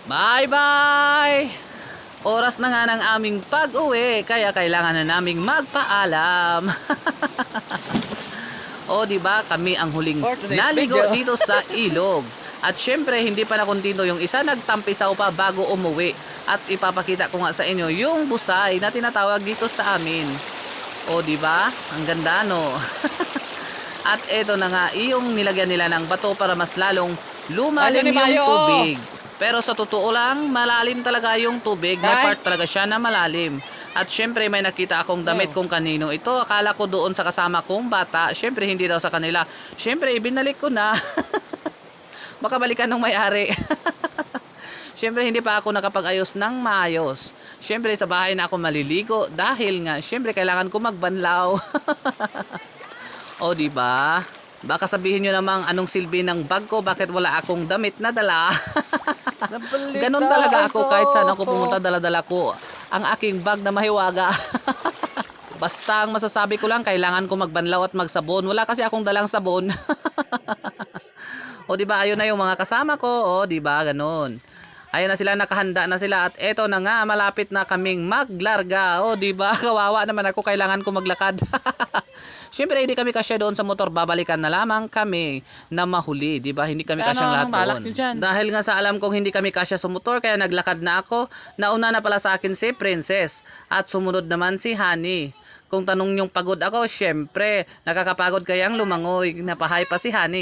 Bye-bye! Oras na nga ng aming pag-uwi, kaya kailangan na naming magpaalam. O, di ba? Kami ang huling For today's naligo video. dito sa ilog. At syempre, hindi pa nakuntino yung isa, nagtampisaw pa bago umuwi. At ipapakita ko nga sa inyo yung busay na tinatawag dito sa amin. O, di ba? Ang ganda, no? At eto na nga, yung nilagyan nila ng bato para mas lalong lumalim Ayun ni yung Mayo, oh. tubig. Pero sa totoo lang, malalim talaga yung tubig. May Tay? part talaga siya na malalim. At syempre may nakita akong damit kung kanino ito. Akala ko doon sa kasama kong bata. Syempre hindi daw sa kanila. Syempre ibinalik ko na. Makabalikan ng may-ari. Syempre hindi pa ako nakapag-ayos ng maayos. Syempre sa bahay na ako maliligo dahil nga syempre kailangan ko magbanlaw. O di ba? Baka sabihin niyo namang anong silbi ng bag ko, bakit wala akong damit na dala? Ganon talaga ako kahit saan ako pumunta, dala-dala ko ang aking bag na mahiwaga. Basta ang masasabi ko lang, kailangan ko magbanlaw at magsabon. Wala kasi akong dalang sabon. O di ba, ayun na yung mga kasama ko. O di ba, ganon. Ayun na sila, nakahanda na sila at eto na nga, malapit na kaming maglarga. O di ba, kawawa naman ako, kailangan ko maglakad. Siyempre hindi kami kasya doon sa motor, babalikan na lamang kami na mahuli, di ba? Hindi kami kasyang lahat doon. Dahil nga sa alam kong hindi kami kasya sa motor, kaya naglakad na ako. Nauna na pala sa akin si Princess at sumunod naman si Honey. Kung tanong yung pagod ako, syempre, nakakapagod kayang lumangoy, napahay pa si Honey.